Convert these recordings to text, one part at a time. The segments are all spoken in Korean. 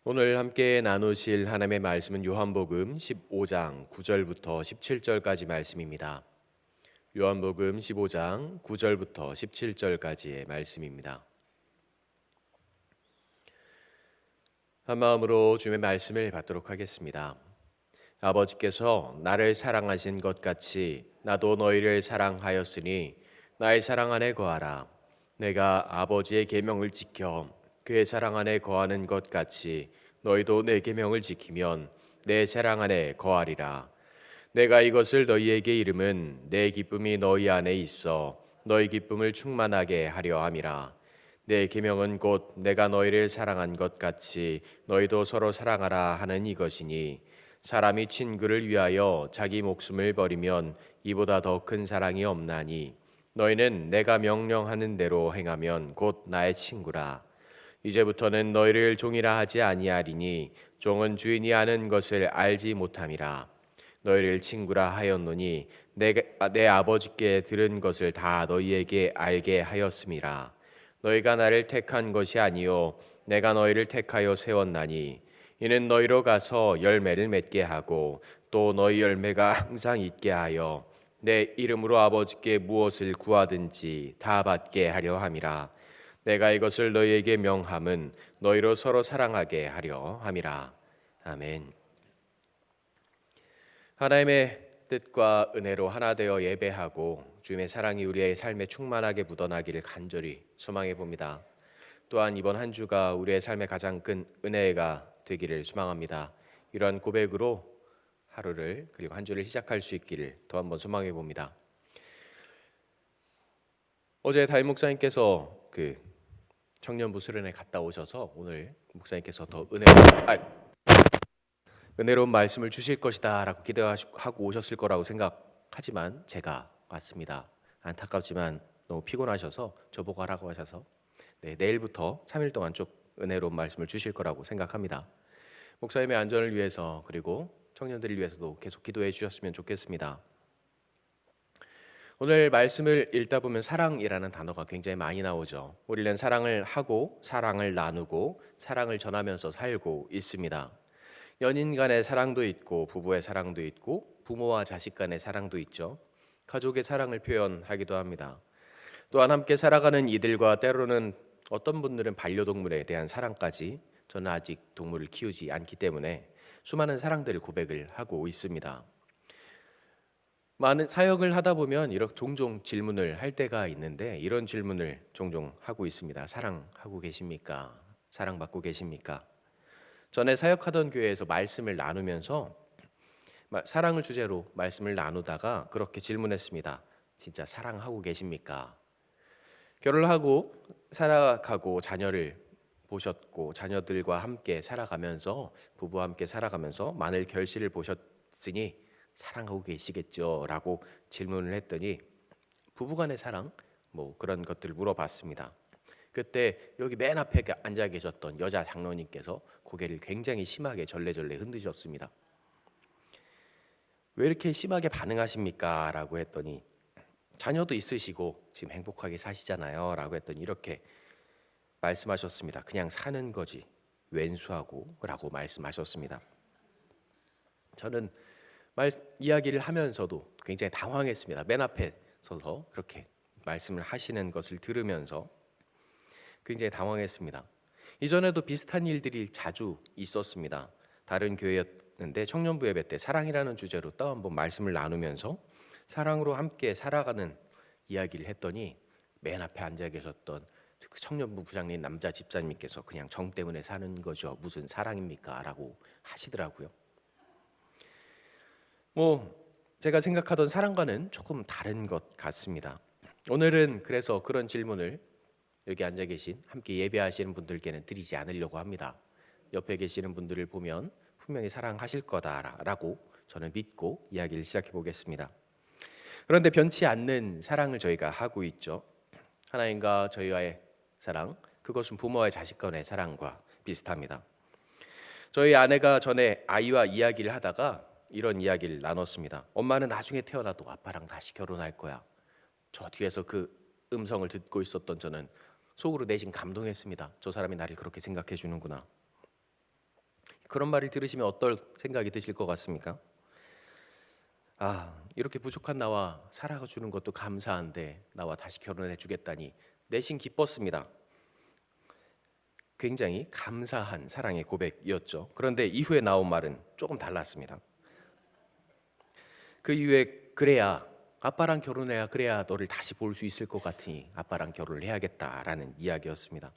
오늘 함께 나누실 하나님의 말씀은 요한복음 15장 9절부터 17절까지 말씀입니다. 요한복음 15장 9절부터 17절까지의 말씀입니다. 한 마음으로 주님의 말씀을 받도록 하겠습니다. 아버지께서 나를 사랑하신 것 같이 나도 너희를 사랑하였으니 나의 사랑 안에 거하라. 내가 아버지의 계명을 지켜 그의 사랑 안에 거하는 것 같이 너희도 내 계명을 지키면 내 사랑 안에 거하리라. 내가 이것을 너희에게 이름은 내 기쁨이 너희 안에 있어 너희 기쁨을 충만하게 하려 함이라. 내 계명은 곧 내가 너희를 사랑한 것 같이 너희도 서로 사랑하라 하는 이것이니, 사람이 친구를 위하여 자기 목숨을 버리면 이보다 더 큰 사랑이 없나니, 너희는 내가 명령하는 대로 행하면 곧 나의 친구라. 이제부터는 너희를 종이라 하지 아니하리니 종은 주인이 아는 것을 알지 못함이라. 너희를 친구라 하였노니 내 아버지께 들은 것을 다 너희에게 알게 하였음이라. 너희가 나를 택한 것이 아니요 내가 너희를 택하여 세웠나니, 이는 너희로 가서 열매를 맺게 하고 또 너희 열매가 항상 있게 하여 내 이름으로 아버지께 무엇을 구하든지 다 받게 하려 함이라. 내가 이것을 너희에게 명함은 너희로 서로 사랑하게 하려 함이라. 아멘. 하나님의 뜻과 은혜로 하나 되어 예배하고 주님의 사랑이 우리의 삶에 충만하게 묻어나기를 간절히 소망해 봅니다. 또한 이번 한 주가 우리의 삶의 가장 큰 은혜가 되기를 소망합니다. 이러한 고백으로 하루를 그리고 한 주를 시작할 수 있기를 또 한번 소망해 봅니다. 어제 담임 목사님께서 청년부 수련회 갔다 오셔서 오늘 목사님께서 더 은혜로운 말씀을 주실 것이다 라고 기대하고 오셨을 거라고 생각하지만 제가 왔습니다. 안타깝지만 너무 피곤하셔서 저보고 하라고 하셔서 내일부터 3일 동안 쭉 은혜로운 말씀을 주실 거라고 생각합니다. 목사님의 안전을 위해서 그리고 청년들을 위해서도 계속 기도해 주셨으면 좋겠습니다. 오늘 말씀을 읽다 보면 사랑이라는 단어가 굉장히 많이 나오죠. 우리는 사랑을 하고 사랑을 나누고 사랑을 전하면서 살고 있습니다. 연인 간의 사랑도 있고 부부의 사랑도 있고 부모와 자식 간의 사랑도 있죠. 가족의 사랑을 표현하기도 합니다. 또한 함께 살아가는 이들과 때로는 어떤 분들은 반려동물에 대한 사랑까지, 저는 아직 동물을 키우지 않기 때문에 수많은 사랑들을 고백을 하고 있습니다. 많은 사역을 하다 보면 이렇게 종종 질문을 할 때가 있는데 이런 질문을 종종 하고 있습니다. 사랑하고 계십니까? 사랑받고 계십니까? 전에 사역하던 교회에서 말씀을 나누면서 사랑을 주제로 말씀을 나누다가 그렇게 질문했습니다. 진짜 사랑하고 계십니까? 결혼을 하고 살아가고 자녀를 보셨고 자녀들과 함께 살아가면서 부부와 함께 살아가면서 많은 결실을 보셨으니 사랑하고 계시겠죠? 라고 질문을 했더니 부부간의 사랑 그런 것들을 물어봤습니다. 그때 여기 맨 앞에 앉아 계셨던 여자 장로님께서 고개를 굉장히 심하게 절레절레 흔드셨습니다. 왜 이렇게 심하게 반응하십니까? 라고 했더니 자녀도 있으시고 지금 행복하게 사시잖아요 라고 했더니 이렇게 말씀하셨습니다. 그냥 사는 거지 웬수하고 라고 말씀하셨습니다. 저는 이야기를 하면서도 굉장히 당황했습니다. 맨 앞에 서서 그렇게 말씀을 하시는 것을 들으면서 굉장히 당황했습니다. 이전에도 비슷한 일들이 자주 있었습니다. 다른 교회였는데 청년부 예배 때 사랑이라는 주제로 또 한번 말씀을 나누면서 사랑으로 함께 살아가는 이야기를 했더니 맨 앞에 앉아 계셨던 그 청년부 부장님 남자 집사님께서 그냥 정 때문에 사는 거죠. 무슨 사랑입니까? 라고 하시더라고요. 제가 생각하던 사랑과는 조금 다른 것 같습니다. 오늘은 그래서 그런 질문을 여기 앉아 계신 함께 예배하시는 분들께는 드리지 않으려고 합니다. 옆에 계시는 분들을 보면 분명히 사랑하실 거다라고 저는 믿고 이야기를 시작해 보겠습니다. 그런데 변치 않는 사랑을 저희가 하고 있죠. 하나님과 저희와의 사랑, 그것은 부모와 자식 간의 사랑과 비슷합니다. 저희 아내가 전에 아이와 이야기를 하다가 이런 이야기를 나눴습니다. 엄마는 나중에 태어나도 아빠랑 다시 결혼할 거야. 저 뒤에서 그 음성을 듣고 있었던 저는 속으로 내심 감동했습니다. 저 사람이 나를 그렇게 생각해 주는구나. 그런 말을 들으시면 어떨 생각이 드실 것 같습니까? 이렇게 부족한 나와 살아주는 것도 감사한데 나와 다시 결혼해 주겠다니 내심 기뻤습니다. 굉장히 감사한 사랑의 고백이었죠. 그런데 이후에 나온 말은 조금 달랐습니다. 그 이후에 그래야 아빠랑 결혼해야 그래야 너를 다시 볼 수 있을 것 같으니 아빠랑 결혼을 해야겠다라는 이야기였습니다.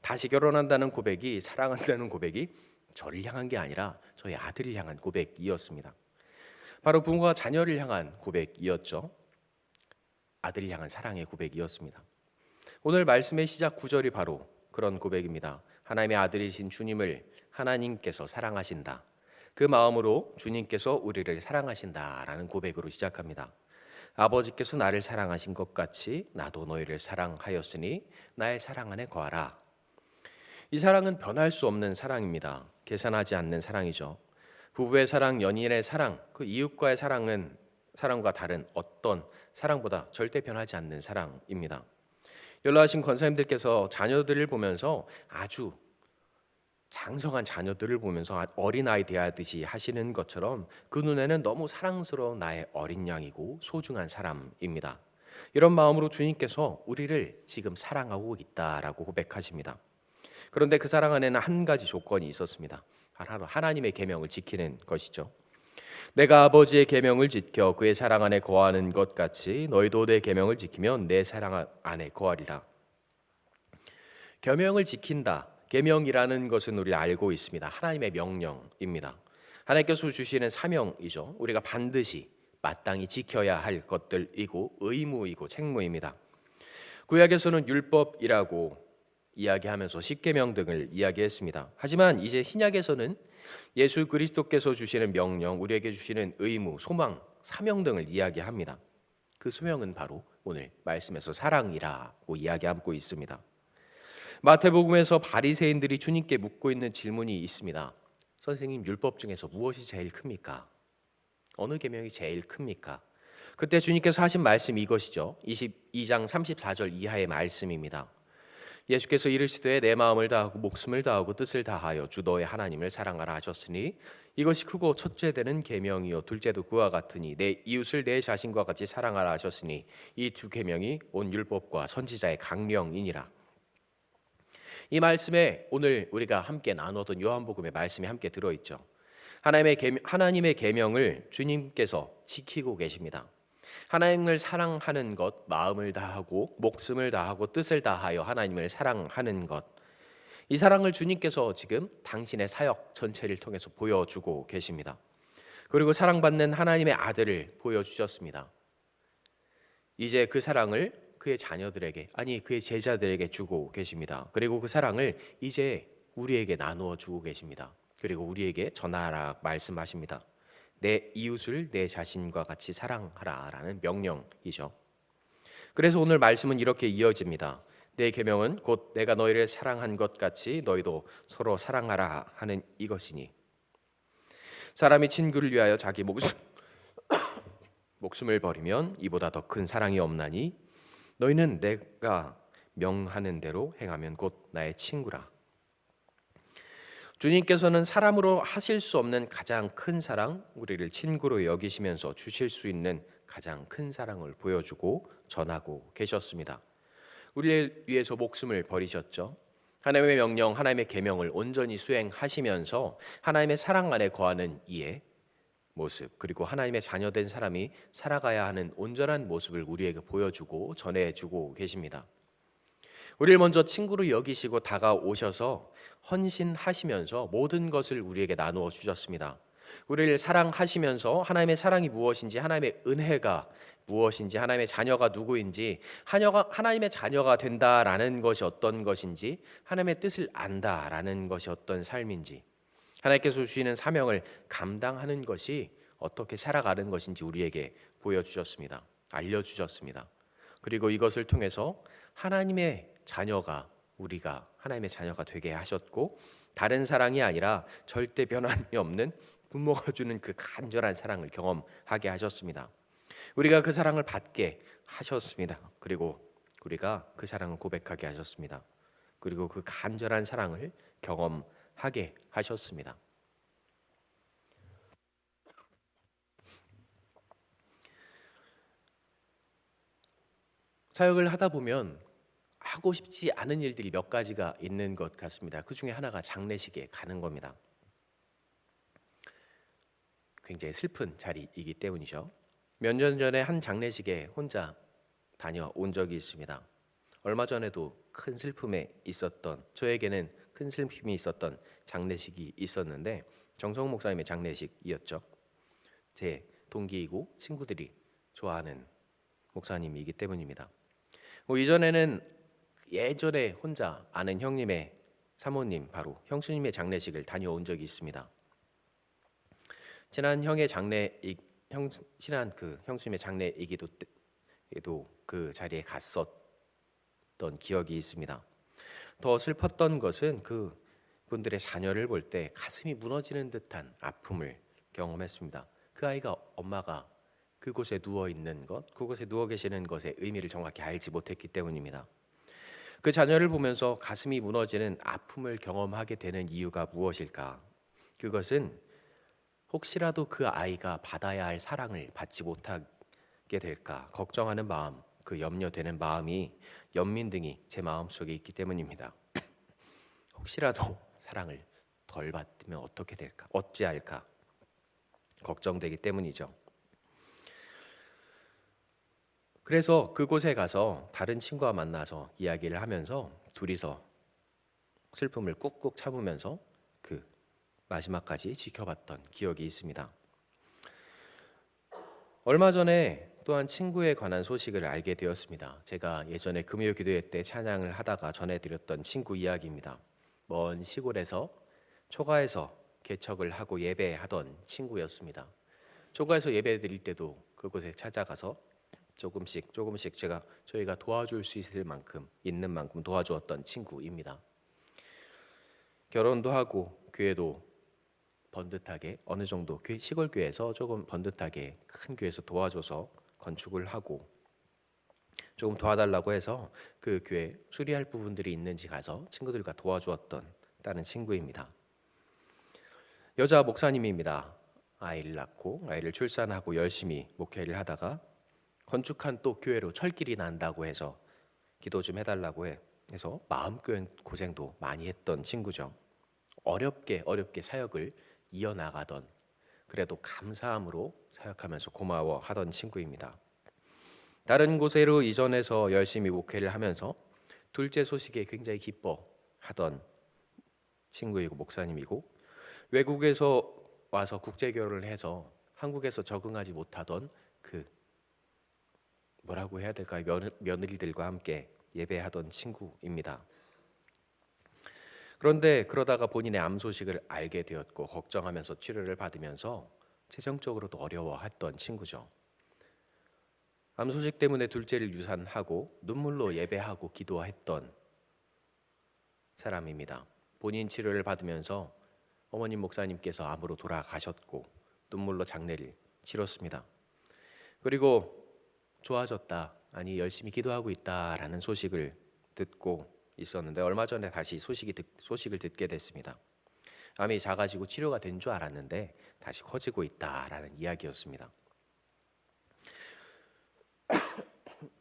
다시 결혼한다는 고백이, 사랑한다는 고백이 저를 향한 게 아니라 저희 아들을 향한 고백이었습니다. 바로 부모가 자녀를 향한 고백이었죠. 아들을 향한 사랑의 고백이었습니다. 오늘 말씀의 시작 구절이 바로 그런 고백입니다. 하나님의 아들이신 주님을 하나님께서 사랑하신다. 그 마음으로 주님께서 우리를 사랑하신다라는 고백으로 시작합니다. 아버지께서 나를 사랑하신 것 같이 나도 너희를 사랑하였으니 나의 사랑 안에 거하라. 이 사랑은 변할 수 없는 사랑입니다. 계산하지 않는 사랑이죠. 부부의 사랑, 연인의 사랑, 그 이웃과의 사랑은 사랑과 다른 어떤 사랑보다 절대 변하지 않는 사랑입니다. 연로하신 권사님들께서 자녀들을 보면서 아주 장성한 자녀들을 보면서 어린아이 대하듯이 하시는 것처럼 그 눈에는 너무 사랑스러운 나의 어린 양이고 소중한 사람입니다. 이런 마음으로 주님께서 우리를 지금 사랑하고 있다라고 고백하십니다. 그런데 그 사랑 안에는 한 가지 조건이 있었습니다. 바로 하나님의 계명을 지키는 것이죠. 내가 아버지의 계명을 지켜 그의 사랑 안에 거하는 것 같이 너희도 내 계명을 지키면 내 사랑 안에 거하리라. 계명을 지킨다. 계명이라는 것은 우리 알고 있습니다. 하나님의 명령입니다. 하나님께서 주시는 사명이죠. 우리가 반드시 마땅히 지켜야 할 것들이고 의무이고 책무입니다. 구약에서는 율법이라고 이야기하면서 십계명 등을 이야기했습니다. 하지만 이제 신약에서는 예수 그리스도께서 주시는 명령, 우리에게 주시는 의무, 소망, 사명 등을 이야기합니다. 그 소명은 바로 오늘 말씀에서 사랑이라고 이야기하고 있습니다. 마태복음에서 바리새인들이 주님께 묻고 있는 질문이 있습니다. 선생님, 율법 중에서 무엇이 제일 큽니까? 어느 계명이 제일 큽니까? 그때 주님께서 하신 말씀이 이것이죠. 22장 34절 이하의 말씀입니다. 예수께서 이르시되 내 마음을 다하고 목숨을 다하고 뜻을 다하여 주 너의 하나님을 사랑하라 하셨으니 이것이 크고 첫째 되는 계명이요 둘째도 그와 같으니 내 이웃을 내 자신과 같이 사랑하라 하셨으니 이 두 계명이 온 율법과 선지자의 강령이니라. 이 말씀에 오늘 우리가 함께 나누었던 요한복음의 말씀이 함께 들어있죠. 하나님의 계명을 주님께서 지키고 계십니다. 하나님을 사랑하는 것, 마음을 다하고 목숨을 다하고 뜻을 다하여 하나님을 사랑하는 것, 이 사랑을 주님께서 지금 당신의 사역 전체를 통해서 보여주고 계십니다. 그리고 사랑받는 하나님의 아들을 보여주셨습니다. 이제 그 사랑을 그의 자녀들에게, 아니 그의 제자들에게 주고 계십니다. 그리고 그 사랑을 이제 우리에게 나누어 주고 계십니다. 그리고 우리에게 전하라 말씀하십니다. 내 이웃을 내 자신과 같이 사랑하라 라는 명령이죠. 그래서 오늘 말씀은 이렇게 이어집니다. 내 계명은 곧 내가 너희를 사랑한 것 같이 너희도 서로 사랑하라 하는 이것이니 사람이 친구를 위하여 자기 목숨을 버리면 이보다 더 큰 사랑이 없나니 너희는 내가 명하는 대로 행하면 곧 나의 친구라. 주님께서는 사람으로 하실 수 없는 가장 큰 사랑, 우리를 친구로 여기시면서 주실 수 있는 가장 큰 사랑을 보여주고 전하고 계셨습니다. 우리를 위해서 목숨을 버리셨죠. 하나님의 명령, 하나님의 계명을 온전히 수행하시면서 하나님의 사랑 안에 거하는 이의 모습, 그리고 하나님의 자녀된 사람이 살아가야 하는 온전한 모습을 우리에게 보여주고 전해주고 계십니다. 우리를 먼저 친구로 여기시고 다가오셔서 헌신하시면서 모든 것을 우리에게 나누어 주셨습니다. 우리를 사랑하시면서 하나님의 사랑이 무엇인지, 하나님의 은혜가 무엇인지, 하나님의 자녀가 누구인지, 하나님의 자녀가 된다라는 것이 어떤 것인지, 하나님의 뜻을 안다라는 것이 어떤 삶인지, 하나님께서 주시는 사명을 감당하는 것이 어떻게 살아가는 것인지 우리에게 보여주셨습니다. 알려주셨습니다. 그리고 이것을 통해서 하나님의 자녀가, 우리가 하나님의 자녀가 되게 하셨고, 다른 사랑이 아니라 절대 변함이 없는 부모가 주는 그 간절한 사랑을 경험하게 하셨습니다. 우리가 그 사랑을 받게 하셨습니다. 그리고 우리가 그 사랑을 고백하게 하셨습니다. 그리고 그 간절한 사랑을 경험하게 하게 하셨습니다. 사역을 하다 보면 하고 싶지 않은 일들이 몇 가지가 있는 것 같습니다. 그 중에 하나가 장례식에 가는 겁니다. 굉장히 슬픈 자리이기 때문이죠. 몇 년 전에 한 장례식에 혼자 다녀온 적이 있습니다. 얼마 전에도 큰 슬픔에 있었던, 저에게는 큰 슬픔이 있었던 장례식이 있었는데 정성 목사님의 장례식이었죠. 제 동기이고 친구들이 좋아하는 목사님이기 때문입니다. 이전에는 예전에 혼자 아는 형님의 사모님, 바로 형수님의 장례식을 다녀온 적이 있습니다. 친한 형의 친한 그 형수님의 장례이기도 그 자리에 갔었던 기억이 있습니다. 더 슬펐던 것은 그 분들의 자녀를 볼 때 가슴이 무너지는 듯한 아픔을 경험했습니다. 그 아이가 엄마가 그곳에 누워 있는 것, 그곳에 누워 계시는 것의 의미를 정확히 알지 못했기 때문입니다. 그 자녀를 보면서 가슴이 무너지는 아픔을 경험하게 되는 이유가 무엇일까? 그것은 혹시라도 그 아이가 받아야 할 사랑을 받지 못하게 될까 걱정하는 마음, 그 염려되는 마음이 연민등이 제 마음속에 있기 때문입니다. 혹시라도 사랑을 덜 받으면 어떻게 될까? 어찌할까? 걱정되기 때문이죠. 그래서 그곳에 가서 다른 친구와 만나서 이야기를 하면서 둘이서 슬픔을 꾹꾹 참으면서 그 마지막까지 지켜봤던 기억이 있습니다. 얼마 전에 또한 친구에 관한 소식을 알게 되었습니다. 제가 예전에 금요 기도회 때 찬양을 하다가 전해드렸던 친구 이야기입니다. 먼 시골에서 초가에서 개척을 하고 예배하던 친구였습니다. 초가에서 예배 드릴 때도 그곳에 찾아가서 조금씩 저희가 도와줄 수 있는 만큼 도와주었던 친구입니다. 결혼도 하고 교회도 번듯하게 어느 정도 시골 교회에서 조금 번듯하게 큰 교회에서 도와줘서 건축을 하고 조금 도와달라고 해서 그 교회 수리할 부분들이 있는지 가서 친구들과 도와주었던 다른 친구입니다. 여자 목사님입니다. 아이를 낳고 아이를 출산하고 열심히 목회를 하다가 건축한 또 교회로 철길이 난다고 해서 기도 좀 해달라고 해서 마음고생도 많이 했던 친구죠. 어렵게 사역을 이어나가던, 그래도 감사함으로 사역하면서 고마워하던 친구입니다. 다른 곳으로 이전해서 열심히 목회를 하면서 둘째 소식에 굉장히 기뻐하던 친구이고 목사님이고, 외국에서 와서 국제 결혼을 해서 한국에서 적응하지 못하던 그 뭐라고 해야 될까요? 며느리들과 함께 예배하던 친구입니다. 그런데 그러다가 본인의 암 소식을 알게 되었고 걱정하면서 치료를 받으면서 재정적으로도 어려워했던 친구죠. 암 소식 때문에 둘째를 유산하고 눈물로 예배하고 기도했던 사람입니다. 본인 치료를 받으면서 어머님 목사님께서 암으로 돌아가셨고 눈물로 장례를 치렀습니다. 그리고 좋아졌다, 아니 열심히 기도하고 있다라는 소식을 듣고 있었는데 얼마 전에 다시 소식을 듣게 됐습니다. 암이 작아지고 치료가 된 줄 알았는데 다시 커지고 있다라는 이야기였습니다.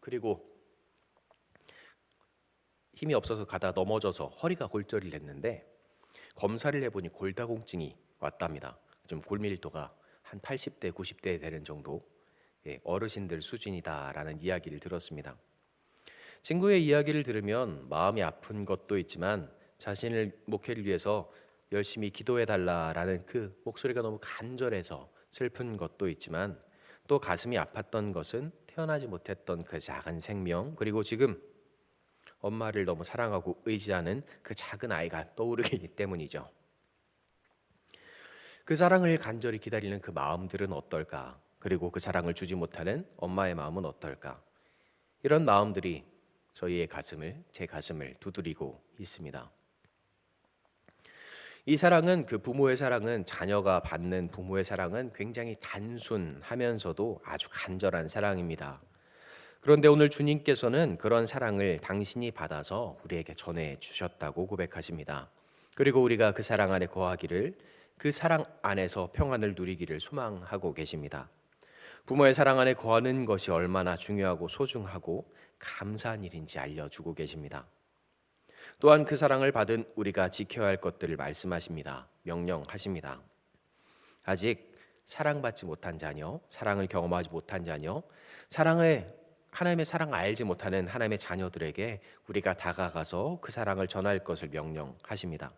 그리고 힘이 없어서 가다 넘어져서 허리가 골절이 됐는데 검사를 해보니 골다공증이 왔답니다. 좀 골밀도가 한 80대, 90대 되는 정도, 어르신들 수준이다라는 이야기를 들었습니다. 친구의 이야기를 들으면 마음이 아픈 것도 있지만 자신을 목회를 위해서 열심히 기도해달라라는 그 목소리가 너무 간절해서 슬픈 것도 있지만, 또 가슴이 아팠던 것은 태어나지 못했던 그 작은 생명, 그리고 지금 엄마를 너무 사랑하고 의지하는 그 작은 아이가 떠오르기 때문이죠. 그 사랑을 간절히 기다리는 그 마음들은 어떨까? 그리고 그 사랑을 주지 못하는 엄마의 마음은 어떨까? 이런 마음들이 제 가슴을 두드리고 있습니다. 이 사랑은, 그 부모의 사랑은, 자녀가 받는 부모의 사랑은 굉장히 단순하면서도 아주 간절한 사랑입니다. 그런데 오늘 주님께서는 그런 사랑을 당신이 받아서 우리에게 전해 주셨다고 고백하십니다. 그리고 우리가 그 사랑 안에 거하기를, 그 사랑 안에서 평안을 누리기를 소망하고 계십니다. 부모의 사랑 안에 거하는 것이 얼마나 중요하고 소중하고 감사한 일인지 알려주고 계십니다. 또한 그 사랑을 받은 우리가 지켜야 할 것들을 말씀하십니다. 명령하십니다. 아직 사랑받지 못한 자녀, 사랑을 경험하지 못한 자녀, 하나님의 사랑을 알지 못하는 하나님의 자녀들에게 우리가 다가가서 그 사랑을 전할 것을 명령하십니다.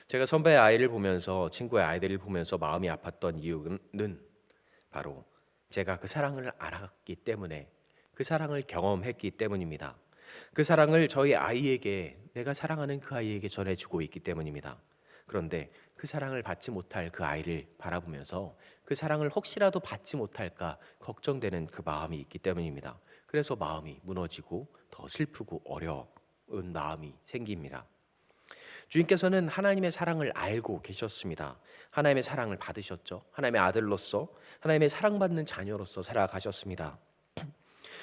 제가 선배의 아이를 보면서, 친구의 아이들을 보면서 마음이 아팠던 이유는 바로 제가 그 사랑을 알았기 때문에, 그 사랑을 경험했기 때문입니다. 그 사랑을 저희 아이에게, 내가 사랑하는 그 아이에게 전해주고 있기 때문입니다. 그런데 그 사랑을 받지 못할 그 아이를 바라보면서 그 사랑을 혹시라도 받지 못할까 걱정되는 그 마음이 있기 때문입니다. 그래서 마음이 무너지고 더 슬프고 어려운 마음이 생깁니다. 주님께서는 하나님의 사랑을 알고 계셨습니다. 하나님의 사랑을 받으셨죠. 하나님의 아들로서, 하나님의 사랑받는 자녀로서 살아가셨습니다.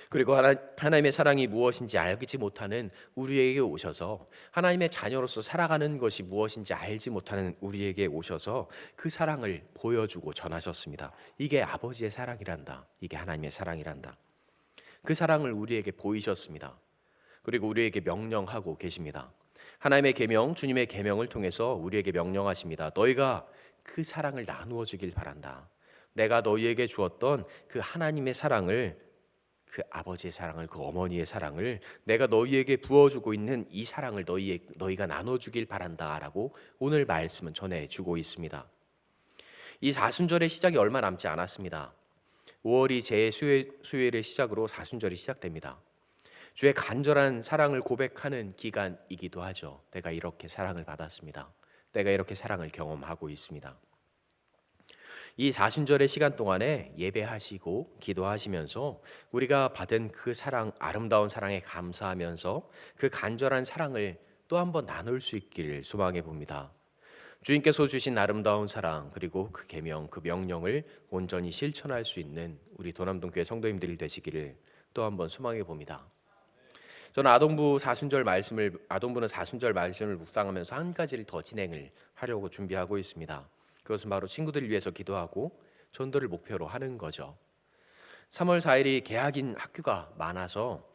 그리고 하나님의 사랑이 무엇인지 알지 못하는 우리에게 오셔서, 하나님의 자녀로서 살아가는 것이 무엇인지 알지 못하는 우리에게 오셔서 그 사랑을 보여주고 전하셨습니다. 이게 아버지의 사랑이란다. 이게 하나님의 사랑이란다. 그 사랑을 우리에게 보이셨습니다. 그리고 우리에게 명령하고 계십니다. 하나님의 계명, 주님의 계명을 통해서 우리에게 명령하십니다. 너희가 그 사랑을 나누어 주길 바란다. 내가 너희에게 주었던 그 하나님의 사랑을, 그 아버지의 사랑을, 그 어머니의 사랑을, 내가 너희에게 부어주고 있는 이 사랑을 너희가 나눠주길 바란다 라고 오늘 말씀은 전해주고 있습니다. 이 사순절의 시작이 얼마 남지 않았습니다. 5월이 제 수요일의 시작으로 사순절이 시작됩니다. 주의 간절한 사랑을 고백하는 기간이기도 하죠. 내가 이렇게 사랑을 받았습니다. 내가 이렇게 사랑을 경험하고 있습니다. 이 사순절의 시간 동안에 예배하시고 기도하시면서 우리가 받은 그 사랑, 아름다운 사랑에 감사하면서 그 간절한 사랑을 또 한번 나눌 수 있기를 소망해 봅니다. 주님께서 주신 아름다운 사랑, 그리고 그 계명, 그 명령을 온전히 실천할 수 있는 우리 도남동교회 성도님들이 되시기를 또 한번 소망해 봅니다. 저는 아동부는 사순절 말씀을 묵상하면서 한 가지를 더 진행을 하려고 준비하고 있습니다. 그것은 바로 친구들을 위해서 기도하고 전도를 목표로 하는 거죠. 3월 4일이 개학인 학교가 많아서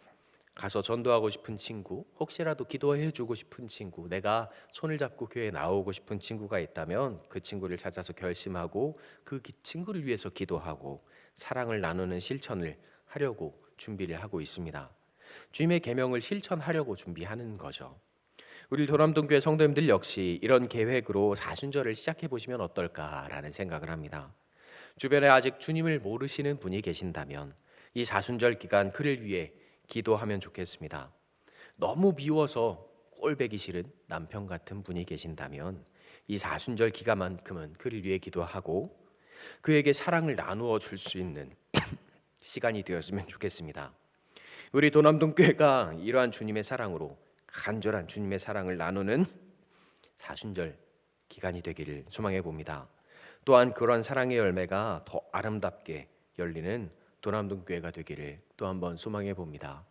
가서 전도하고 싶은 친구, 혹시라도 기도해 주고 싶은 친구, 내가 손을 잡고 교회에 나오고 싶은 친구가 있다면 그 친구를 찾아서 결심하고 그 친구를 위해서 기도하고 사랑을 나누는 실천을 하려고 준비를 하고 있습니다. 주님의 계명을 실천하려고 준비하는 거죠. 우리 도남동교회 성도님들 역시 이런 계획으로 사순절을 시작해 보시면 어떨까라는 생각을 합니다. 주변에 아직 주님을 모르시는 분이 계신다면 이 사순절 기간 그를 위해 기도하면 좋겠습니다. 너무 미워서 꼴배기 싫은 남편 같은 분이 계신다면 이 사순절 기간만큼은 그를 위해 기도하고 그에게 사랑을 나누어 줄 수 있는 시간이 되었으면 좋겠습니다. 우리 도남동교회가 이러한 주님의 사랑으로, 간절한 주님의 사랑을 나누는 사순절 기간이 되기를 소망해 봅니다. 또한 그런 사랑의 열매가 더 아름답게 열리는 도남동교회가 되기를 또 한번 소망해 봅니다.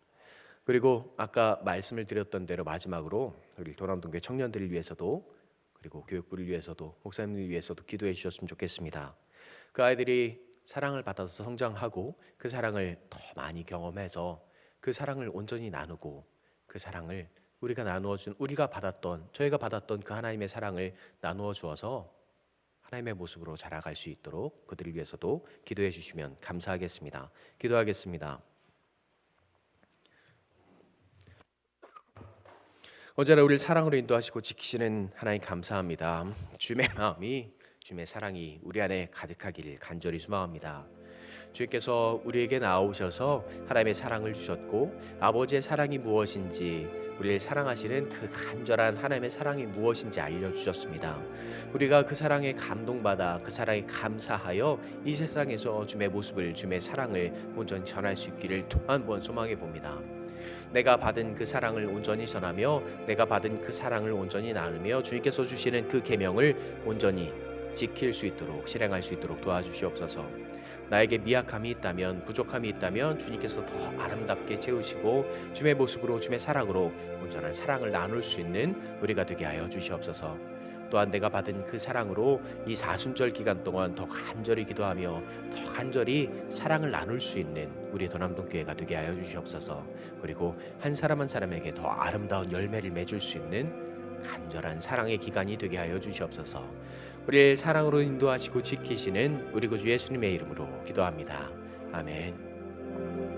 그리고 아까 말씀을 드렸던 대로 마지막으로 우리 도남동교회 청년들을 위해서도, 그리고 교육부를 위해서도, 목사님을 위해서도 기도해 주셨으면 좋겠습니다. 그 아이들이 사랑을 받아서 성장하고 그 사랑을 더 많이 경험해서 그 사랑을 온전히 나누고 그 사랑을 저희가 받았던 그 하나님의 사랑을 나누어 주어서 하나님의 모습으로 자라갈 수 있도록 그들을 위해서도 기도해 주시면 감사하겠습니다. 기도하겠습니다. 언제나 우리를 사랑으로 인도하시고 지키시는 하나님 감사합니다. 주님의 마음이, 주님의 사랑이 우리 안에 가득하기를 간절히 소망합니다. 주님께서 우리에게 나오셔서 하나님의 사랑을 주셨고 아버지의 사랑이 무엇인지, 우리를 사랑하시는 그 간절한 하나님의 사랑이 무엇인지 알려주셨습니다. 우리가 그 사랑에 감동받아 그 사랑에 감사하여 이 세상에서 주님의 모습을, 주님의 사랑을 온전히 전할 수 있기를 또 한 번 소망해 봅니다. 내가 받은 그 사랑을 온전히 전하며 내가 받은 그 사랑을 온전히 나누며 주님께서 주시는 그 계명을 온전히 지킬 수 있도록 실행할 수 있도록 도와주시옵소서. 나에게 미약함이 있다면 부족함이 있다면 주님께서 더 아름답게 채우시고 주의 모습으로 주의 사랑으로 온전한 사랑을 나눌 수 있는 우리가 되게 하여 주시옵소서. 또한 내가 받은 그 사랑으로 이 사순절 기간 동안 더 간절히 기도하며 더 간절히 사랑을 나눌 수 있는 우리 도남동교회가 되게 하여 주시옵소서. 그리고 한 사람 한 사람에게 더 아름다운 열매를 맺을 수 있는 간절한 사랑의 기간이 되게 하여 주시옵소서. 우리를 사랑으로 인도하시고 지키시는 우리 구주 예수님의 이름으로 기도합니다. 아멘.